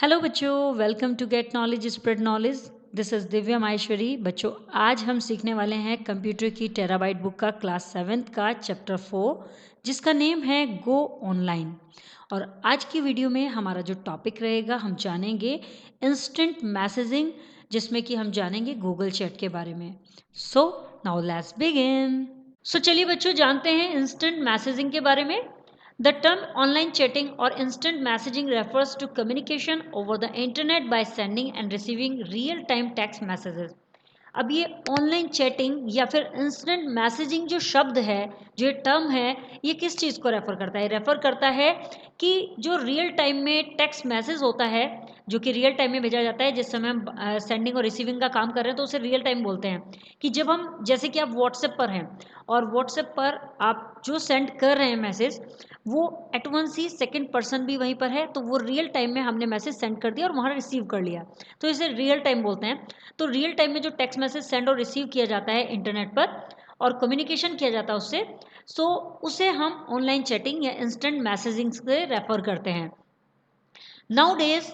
Hello बच्चों, welcome to get knowledge spread knowledge. This is Divya Maheshwari. बच्चों, आज हम सीखने वाले हैं कंप्यूटर की टेराबाइट बुक का क्लास 7th का चैप्टर 4, जिसका नेम है गो ऑनलाइन। और आज की वीडियो में हमारा जो टॉपिक रहेगा, हम जानेंगे इंस्टेंट मैसेजिंग, जिसमें कि हम जानेंगे गूगल चैट के बारे में। So now let's begin. So चलिए बच्चों, जानते हैं इंस्टेंट मैसेजिंग के बारे में। The term online chatting or instant messaging refers to communication over the internet by sending and receiving real-time text messages. अब ये ऑनलाइन चैटिंग या फिर इंस्टेंट मैसेजिंग जो शब्द है, जो ये टर्म है, ये किस चीज़ को रेफ़र करता है? रेफ़र करता है कि जो रियल टाइम में टेक्स्ट मैसेज होता है, जो कि रियल टाइम में भेजा जाता है, जिस समय हम सेंडिंग और रिसीविंग का काम कर रहे हैं तो उसे रियल टाइम बोलते हैं। कि जब हम, जैसे कि आप व्हाट्सएप पर हैं और व्हाट्सएप पर आप जो सेंड कर रहे हैं मैसेज, वो एट वंस ही सेकंड पर्सन भी वहीं पर है, तो वो रियल टाइम में हमने मैसेज सेंड कर दिया और वहाँ रिसीव कर लिया, तो इसे रियल टाइम बोलते हैं। तो रियल टाइम में जो टेक्स्ट मैसेज सेंड और रिसीव किया जाता है इंटरनेट पर और कम्युनिकेशन किया जाता है उससे, सो उसे हम ऑनलाइन चैटिंग या इंस्टेंट मैसेजिंग से रेफर करते हैं। Nowadays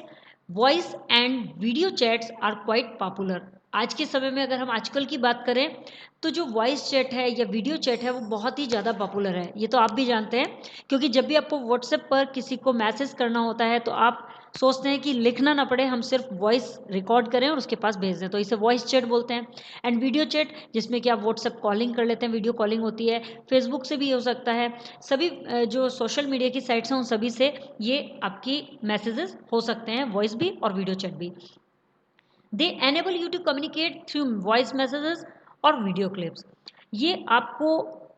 voice and video chats are quite popular. आज के समय में अगर हम आजकल की बात करें तो जो वॉइस चैट है या वीडियो चैट है वो बहुत ही ज़्यादा पॉपुलर है। ये तो आप भी जानते हैं, क्योंकि जब भी आपको व्हाट्सएप पर किसी को मैसेज करना होता है तो आप सोचते हैं कि लिखना ना पड़े, हम सिर्फ वॉइस रिकॉर्ड करें और उसके पास भेज दें, तो इसे वॉइस चैट बोलते हैं। एंड वीडियो चैट, जिसमें कि आप व्हाट्सएप कॉलिंग कर लेते हैं, वीडियो कॉलिंग होती है, फेसबुक से भी हो सकता है, सभी जो सोशल मीडिया की साइट्स हैं उन सभी से ये आपकी मैसेजेस हो सकते हैं, वॉइस भी और वीडियो चैट भी। They enable you to communicate through voice messages और वीडियो क्लिप्स। ये आपको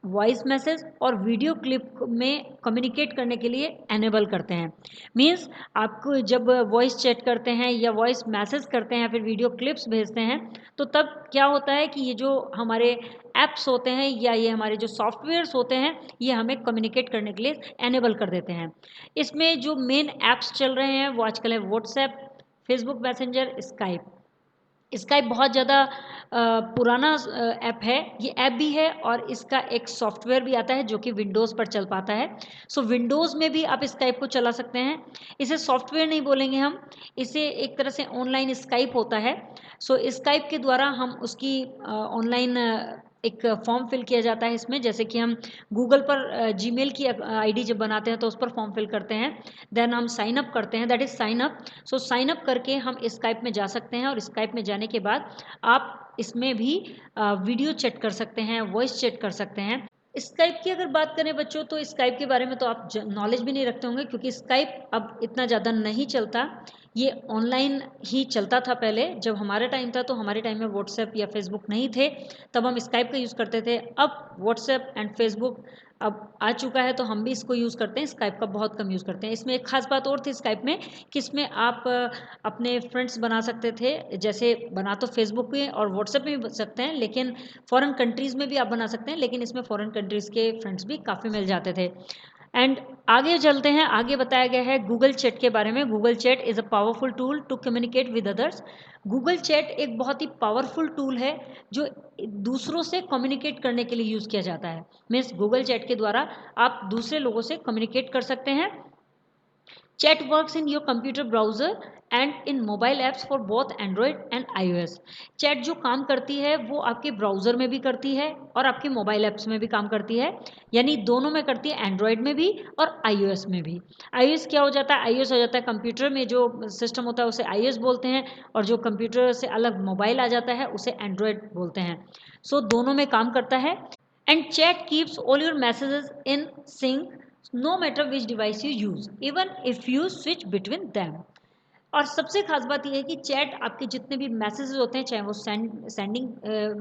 वॉइस मैसेज और वीडियो क्लिप में कम्युनिकेट करने के लिए एनेबल करते हैं। मीन्स आपको जब वॉइस चैट करते हैं या वॉइस मैसेज करते हैं या फिर वीडियो क्लिप्स भेजते हैं, तो तब क्या होता है कि ये जो हमारे ऐप्स होते हैं या ये हमारे जो सॉफ्टवेयर्स होते हैं, ये हमें कम्युनिकेट करने के लिए एनेबल कर देते हैं। इसमें जो मेन ऐप्स चल रहे हैं वो आजकल है WhatsApp, Facebook messenger, Skype. Skype बहुत ज़्यादा पुराना ऐप है, ये ऐप भी है और इसका एक सॉफ्टवेयर भी आता है जो कि विंडोज़ पर चल पाता है। सो विंडोज़ में भी आप स्काइप को चला सकते हैं। इसे सॉफ्टवेयर नहीं बोलेंगे हम, इसे एक तरह से ऑनलाइन स्काइप होता है। सो स्काइप के द्वारा हम उसकी ऑनलाइन एक फॉर्म फिल किया जाता है इसमें, जैसे कि हम गूगल पर जीमेल की आईडी जब बनाते हैं तो उस पर फॉर्म फिल करते हैं, देन हम साइन अप करते हैं, that is sine up. So sine up करके हम स्काइप में जा सकते हैं और स्काइप में जाने के बाद आप इसमें भी वीडियो चैट कर सकते हैं, वॉइस चैट कर सकते हैं। स्काइप की अगर बात करें बच्चों, तो स्काइप के बारे में तो आप नॉलेज भी नहीं रखते होंगे, क्योंकि स्काइप अब इतना ज़्यादा नहीं चलता। ये ऑनलाइन ही चलता था पहले, जब हमारे टाइम था तो हमारे टाइम में व्हाट्सएप या फेसबुक नहीं थे, तब हम स्काइप का यूज़ करते थे। अब व्हाट्सएप एंड फेसबुक अब आ चुका है तो हम भी इसको यूज़ करते हैं, स्काइप का बहुत कम यूज़ करते हैं। इसमें एक खास बात और थी स्काइप में कि इसमें आप अपने फ्रेंड्स बना सकते थे, जैसे बना तो फेसबुक में और व्हाट्सएप में भी बन सकते हैं, लेकिन फॉरेन कंट्रीज़ में भी आप बना सकते हैं, लेकिन इसमें फॉरेन कंट्रीज़ के फ्रेंड्स भी काफ़ी मिल जाते थे। एंड आगे चलते हैं, आगे बताया गया है गूगल चैट के बारे में। Google chat is a powerful tool to communicate with others. Google chat एक बहुत ही पावरफुल टूल है जो दूसरों से कम्युनिकेट करने के लिए यूज़ किया जाता है। मीन्स गूगल चैट के द्वारा आप दूसरे लोगों से कम्युनिकेट कर सकते हैं। Chat works in your computer browser and in mobile apps for both Android and iOS. Chat जो काम करती है वो आपके ब्राउज़र में भी करती है और आपके मोबाइल ऐप्स में भी काम करती है, यानी दोनों में करती है, एंड्रॉयड में भी और iOS में भी। iOS क्या हो जाता है? iOS हो जाता है कंप्यूटर में जो सिस्टम होता है उसे iOS बोलते हैं, और जो कंप्यूटर से अलग मोबाइल आ जाता है उसे एंड्रॉयड बोलते हैं। सो दोनों में काम करता है। And chat keeps all your messages in sync no matter which device you use, even if you switch between them. और सबसे खास बात यह है कि चैट आपके जितने भी मैसेजेस होते हैं, चाहे वो सेंडिंग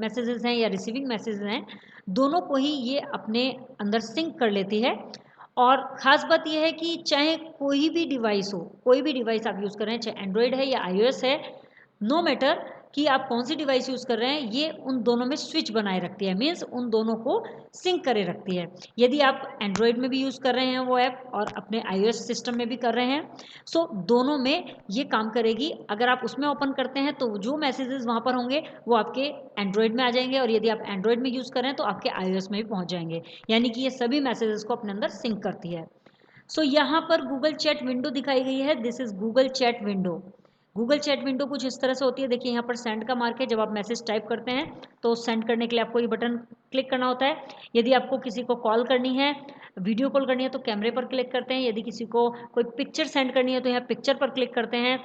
मैसेजेस हैं या रिसीविंग मैसेजेस हैं, दोनों को ही ये अपने अंदर सिंक कर लेती है। और ख़ास बात यह है कि चाहे कोई भी डिवाइस हो, कोई भी डिवाइस आप यूज़ कर रहे हैं, चाहे एंड्रॉयड है या iOS है, नो मैटर कि आप कौन सी डिवाइस यूज़ कर रहे हैं, ये उन दोनों में स्विच बनाए रखती है, मीन्स उन दोनों को सिंक करे रखती है। यदि आप एंड्रॉयड में भी यूज़ कर रहे हैं वो ऐप और अपने iOS सिस्टम में भी कर रहे हैं, सो दोनों में ये काम करेगी। अगर आप उसमें ओपन करते हैं तो जो मैसेजेस वहाँ पर होंगे वो आपके एंड्रॉयड में आ जाएंगे, और यदि आप एंड्रॉयड में यूज़ कर रहे हैं तो आपके iOS में भी पहुँच जाएंगे, यानी कि ये सभी मैसेजेस को अपने अंदर सिंक करती है। सो यहाँ पर गूगल चैट विंडो दिखाई गई है, this is Google chat window. Google chat window कुछ इस तरह से होती है, देखिए यहाँ पर सेंड का मार्क है, जब आप मैसेज टाइप करते हैं तो सेंड करने के लिए आपको ये बटन क्लिक करना होता है। यदि आपको किसी को कॉल करनी है, वीडियो कॉल करनी है तो कैमरे पर क्लिक करते हैं, यदि किसी को कोई पिक्चर सेंड करनी है तो यहाँ पिक्चर पर क्लिक करते हैं।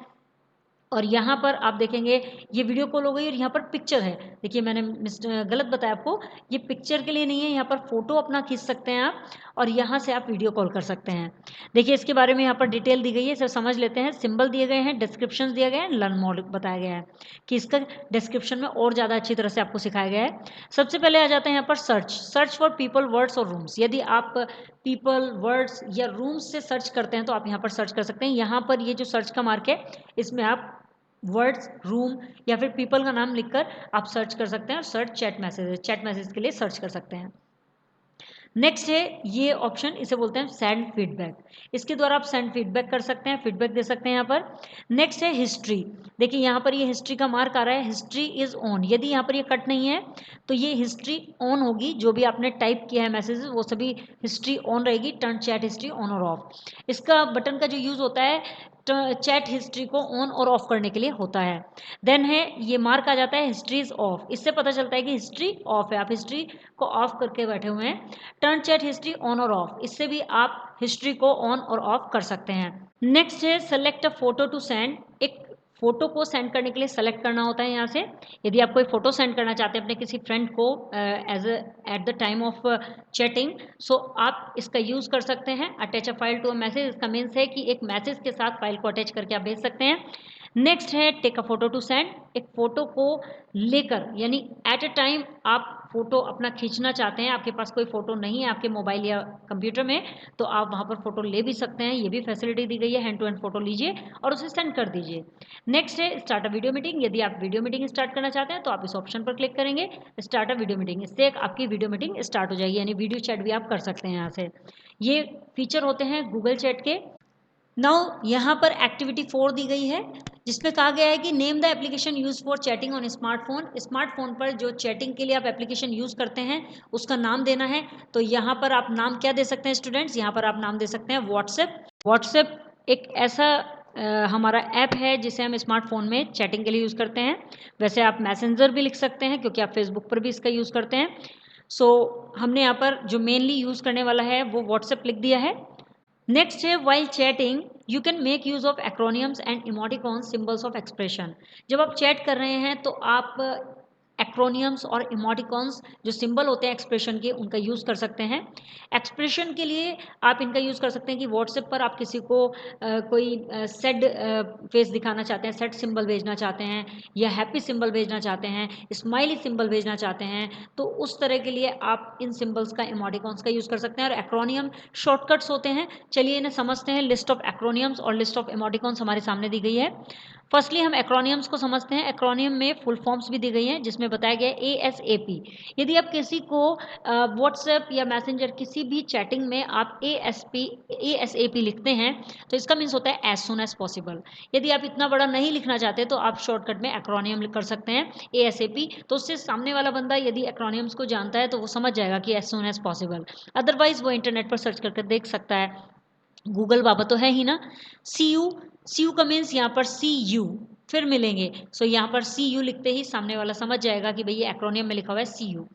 और यहाँ पर आप देखेंगे ये वीडियो कॉल हो गई और यहाँ पर पिक्चर है, देखिए मैंने गलत बताया आपको, ये पिक्चर के लिए नहीं है, यहाँ पर फोटो अपना खींच सकते हैं आप और यहाँ से आप वीडियो कॉल कर सकते हैं। देखिए इसके बारे में यहाँ पर डिटेल दी गई है, सब समझ लेते हैं। सिंबल दिए गए हैं, डिस्क्रिप्शन दिया गया है, लर्न मोड बताया गया है कि इसका डिस्क्रिप्शन में और ज़्यादा अच्छी तरह से आपको सिखाया गया है। सबसे पहले आ जाते हैं यहाँ पर सर्च फॉर पीपल, वर्ड्स और रूम्स। यदि आप पीपल, वर्ड्स या रूम्स से सर्च करते हैं तो आप यहाँ पर सर्च कर सकते हैं। यहाँ पर ये जो सर्च का मार्क है इसमें आप वर्ड्स, रूम या फिर पीपल का नाम लिखकर आप सर्च कर सकते हैं और सर्च चैट मैसेज के लिए सर्च कर सकते हैं। नेक्स्ट है ये ऑप्शन, इसे बोलते हैं सेंड फीडबैक। इसके द्वारा आप सेंड फीडबैक कर सकते हैं, फीडबैक दे सकते हैं यहाँ पर। नेक्स्ट है हिस्ट्री, देखिए यहाँ पर ये हिस्ट्री का मार्क आ रहा है, हिस्ट्री इज ऑन। यदि यहाँ पर ये कट नहीं है तो ये हिस्ट्री ऑन होगी, जो भी आपने टाइप किया है मैसेजेस वो सभी हिस्ट्री ऑन रहेगी, टर्न चैट हिस्ट्री ऑन और ऑफ। इसका बटन का जो यूज़ होता है चैट हिस्ट्री को ऑन और ऑफ करने के लिए होता है। देन है ये मार्क आ जाता है हिस्ट्री इज ऑफ, इससे पता चलता है कि हिस्ट्री ऑफ है, आप हिस्ट्री को ऑफ करके बैठे हुए हैं। टर्न चैट हिस्ट्री ऑन और ऑफ, इससे भी आप हिस्ट्री को ऑन और ऑफ कर सकते हैं। नेक्स्ट है select a photo to send, एक फोटो को सेंड करने के लिए सेलेक्ट करना होता है यहाँ से। यदि आप कोई फोटो सेंड करना चाहते हैं अपने किसी फ्रेंड को as at the time of chatting, so आप इसका यूज़ कर सकते हैं। Attach a file to a message, इसका मीन्स है कि एक मैसेज के साथ फाइल को अटैच करके आप भेज सकते हैं। नेक्स्ट है take a photo to send, एक फोटो को लेकर यानी एट अ टाइम आप फोटो अपना खींचना चाहते हैं, आपके पास कोई फोटो नहीं है आपके मोबाइल या कंप्यूटर में, तो आप वहाँ पर फोटो ले भी सकते हैं, ये भी फैसिलिटी दी गई है। हैंड टू हैंड फोटो लीजिए और उसे सेंड कर दीजिए। नेक्स्ट है स्टार्ट अ वीडियो मीटिंग, यदि आप वीडियो मीटिंग स्टार्ट करना चाहते हैं तो आप इस ऑप्शन पर क्लिक करेंगे, स्टार्ट अ वीडियो मीटिंग, इससे आपकी वीडियो मीटिंग स्टार्ट हो जाएगी, यानी वीडियो चैट भी आप कर सकते हैं यहाँ से। ये फीचर होते हैं गूगल चैट के। नाउ यहाँ पर एक्टिविटी 4 दी गई है, जिसमें कहा गया है कि name the application use for chatting on smartphone. Smartphone पर जो चैटिंग के लिए आप एप्लीकेशन यूज़ करते हैं उसका नाम देना है। तो यहाँ पर आप नाम क्या दे सकते हैं स्टूडेंट्स, यहाँ पर आप नाम दे सकते हैं व्हाट्सएप। व्हाट्सएप एक ऐसा हमारा ऐप है जिसे हम स्मार्टफोन में चैटिंग के लिए यूज़ करते हैं। वैसे आप मैसेंजर भी लिख सकते हैं क्योंकि आप फेसबुक पर भी इसका यूज़ करते हैं। सो हमने यहाँ पर जो मेनली यूज़ करने वाला है वो व्हाट्सएप लिख दिया है। नेक्स्ट है while chatting you can make use of acronyms and emoticons symbols of expression. जब आप चैट कर रहे हैं तो आप एक्रोनियम्स और इमोटिकॉन्स जो सिंबल होते हैं एक्सप्रेशन के उनका यूज़ कर सकते हैं। एक्सप्रेशन के लिए आप इनका यूज़ कर सकते हैं कि व्हाट्सएप पर आप किसी को कोई सैड फेस दिखाना चाहते हैं, सैड सिंबल भेजना चाहते हैं या हैप्पी सिंबल भेजना चाहते हैं, स्माइली सिंबल भेजना चाहते हैं, तो उस तरह के लिए आप इन सिंबल्स का, इमोटिकॉन्स का यूज़ कर सकते हैं। और एक्रोनियम शॉर्टकट्स होते हैं, चलिए इन्हें समझते हैं। लिस्ट ऑफ एक्रोनियम्स और लिस्ट ऑफ इमोटिकॉन्स हमारे सामने दी गई है। फर्स्टली हम एक्रोनियम्स को समझते हैं। एक्रोनियम में फुल फॉर्म्स भी दी गई हैं जिसमें बताया गया है ASAP। यदि आप किसी को व्हाट्सएप या मैसेंजर किसी भी चैटिंग में आप ASAP लिखते हैं तो इसका मीन्स होता है एज सुन एज पॉसिबल। यदि आप इतना बड़ा नहीं लिखना चाहते तो आप शॉर्टकट में एक्रोनियम कर सकते हैं ASAP, तो उससे सामने वाला बंदा यदि एक्रोनियम्स को जानता है तो वो समझ जाएगा कि as soon as possible. Otherwise वो इंटरनेट पर सर्च करके देख सकता है। गूगल बाबा तो है ही ना। सी यू का मीन्स यहाँ पर सी यू, फिर मिलेंगे। सो यहाँ पर सी यू लिखते ही सामने वाला समझ जाएगा कि भाई ये एक्रोनियम में लिखा हुआ है सी यू,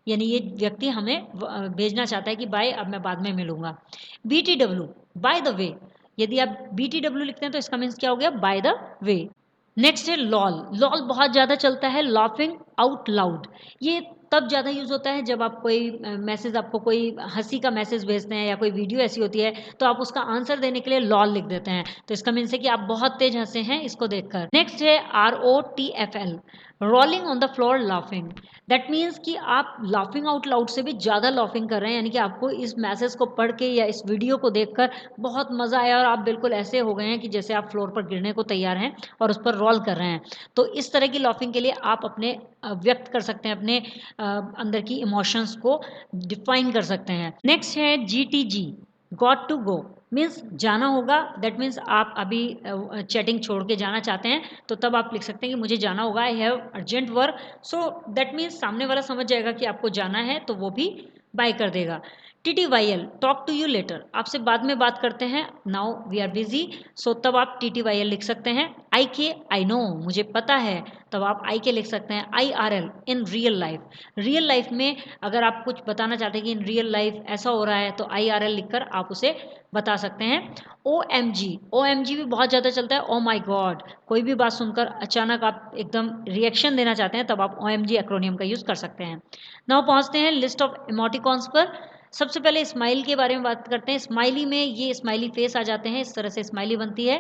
यानी ये व्यक्ति हमें भेजना चाहता है कि बाय, अब मैं बाद में मिलूंगा। BTW, बाय द वे, यदि आप BTW लिखते हैं तो इसका मीन्स क्या हो गया, बाय द वे। नेक्स्ट है लॉल। लॉल बहुत ज़्यादा चलता है, लाफिंग आउट लाउड। ये तब ज़्यादा यूज़ होता है जब आप कोई मैसेज, आपको कोई हंसी का मैसेज भेजते हैं या कोई वीडियो ऐसी होती है तो आप उसका आंसर देने के लिए लॉल लिख देते हैं, तो इसका मीन्स है कि आप बहुत तेज हंसे हैं इसको देखकर। नेक्स्ट है ROTFL, rolling on the floor laughing. That means कि आप लाफिंग आउट लाउड से भी ज़्यादा लाफिंग कर रहे हैं, यानी कि आपको इस मैसेज को पढ़ के या इस वीडियो को देखकर बहुत मज़ा आया और आप बिल्कुल ऐसे हो गए हैं कि जैसे आप फ्लोर पर गिरने को तैयार हैं और उस पर रोल कर रहे हैं। तो इस तरह की लाफिंग के लिए आप अपने व्यक्त कर सकते हैं, अपने अंदर की इमोशंस को डिफाइन कर सकते हैं। नेक्स्ट है GTG, got to go, means जाना होगा। दैट मीन्स आप अभी चैटिंग छोड़ के जाना चाहते हैं तो तब आप लिख सकते हैं कि मुझे जाना होगा, I have urgent work. So that means सामने वाला समझ जाएगा कि आपको जाना है तो वो भी बाय कर देगा। TTYL talk to you later, आपसे बाद में बात करते हैं, now we are busy, so तब आप TTYL लिख सकते हैं। IK आई नो, मुझे पता है, तब आप IK लिख सकते हैं। IRL in real life, real life में अगर आप कुछ बताना चाहते हैं कि इन रियल लाइफ ऐसा हो रहा है तो IRL लिखकर आप उसे बता सकते हैं। OMG भी बहुत ज़्यादा चलता है, ओ माई गॉड, कोई भी बात सुनकर अचानक आप एकदम रिएक्शन देना चाहते हैं तब आप OMG एक्रोनियम का यूज़ कर सकते हैं। नाउ पहुँचते हैं लिस्ट ऑफ इमोटिकॉन्स पर। सबसे पहले स्माइल के बारे में बात करते हैं। स्माइली में ये स्माइली फेस आ जाते हैं, इस तरह से स्माइली बनती है,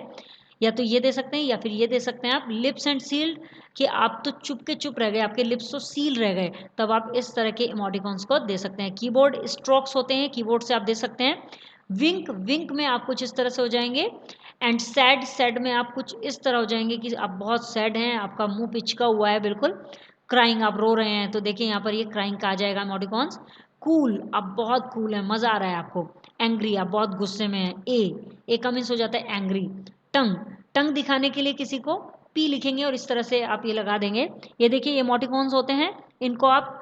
या तो ये दे सकते हैं या फिर ये दे सकते हैं आप। लिप्स एंड सील्ड, कि आप तो चुप के चुप रह गए, आपके लिप्स तो सील रह गए, तब आप इस तरह के इमोटिकॉन्स को दे सकते हैं। कीबोर्ड स्ट्रोक्स होते हैं, कीबोर्ड से आप दे सकते हैं। विंक, विंक में आप कुछ इस तरह से हो जाएंगे। एंड सैड, सैड में आप कुछ इस तरह हो जाएंगे कि आप बहुत सैड हैं, आपका मुंह पिचका हुआ है बिल्कुल। क्राइंग, आप रो रहे हैं, तो देखिए यहाँ पर ये क्राइंग का आ जाएगा इमोटिकॉन्स। कूल, आप बहुत कूल हैं, मज़ा आ रहा है आपको। एंग्री, आप बहुत गुस्से में हैं। ए का मीन्स हो जाता है एंग्री। टंग, टंग दिखाने के लिए किसी को पी लिखेंगे और इस तरह से आप ये लगा देंगे। ये देखिए ये इमोटिकॉन्स होते हैं, इनको आप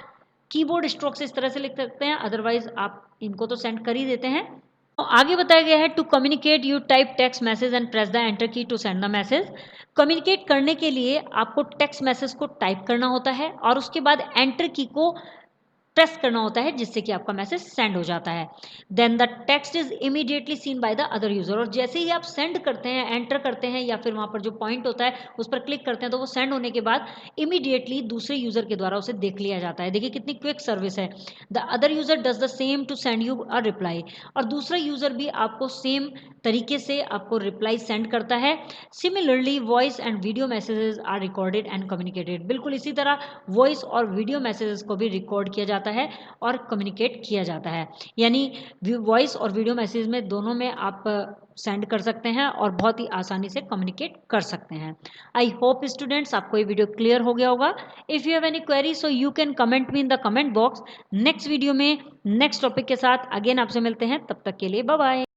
कीबोर्ड स्ट्रोक से इस तरह से लिख सकते हैं, अदरवाइज आप इनको तो सेंड कर ही देते हैं। तो आगे बताया गया है to communicate you type text message and press the enter key to send the message. Communicate करने के लिए आपको टेक्स्ट मैसेज को टाइप करना होता है और उसके बाद एंटर की को प्रेस करना होता है, जिससे कि आपका मैसेज सेंड हो जाता है। Then the text is immediately seen by the other user, और जैसे ही आप सेंड करते हैं, एंटर करते हैं या फिर वहां पर जो पॉइंट होता है उस पर क्लिक करते हैं, तो वो सेंड होने के बाद इमीडिएटली दूसरे यूजर के द्वारा उसे देख लिया जाता है। देखिए कितनी क्विक सर्विस है। The other user does the same to send you a reply, और दूसरा यूजर भी आपको सेम तरीके से आपको रिप्लाई सेंड करता है। Similarly voice and video messages are recorded and communicated, बिल्कुल इसी तरह वॉइस और वीडियो मैसेजेस को भी रिकॉर्ड किया जाता है और कम्युनिकेट किया जाता है। यानी वॉइस और वीडियो मैसेज में दोनों में आप सेंड कर सकते हैं और बहुत ही आसानी से कम्युनिकेट कर सकते हैं। आई होप स्टूडेंट्स आपको ये वीडियो क्लियर हो गया होगा। If you have any query so you can comment me in the comment box. Next video में नेक्स्ट टॉपिक के साथ अगेन आपसे मिलते हैं, तब तक के लिए बाय बाय।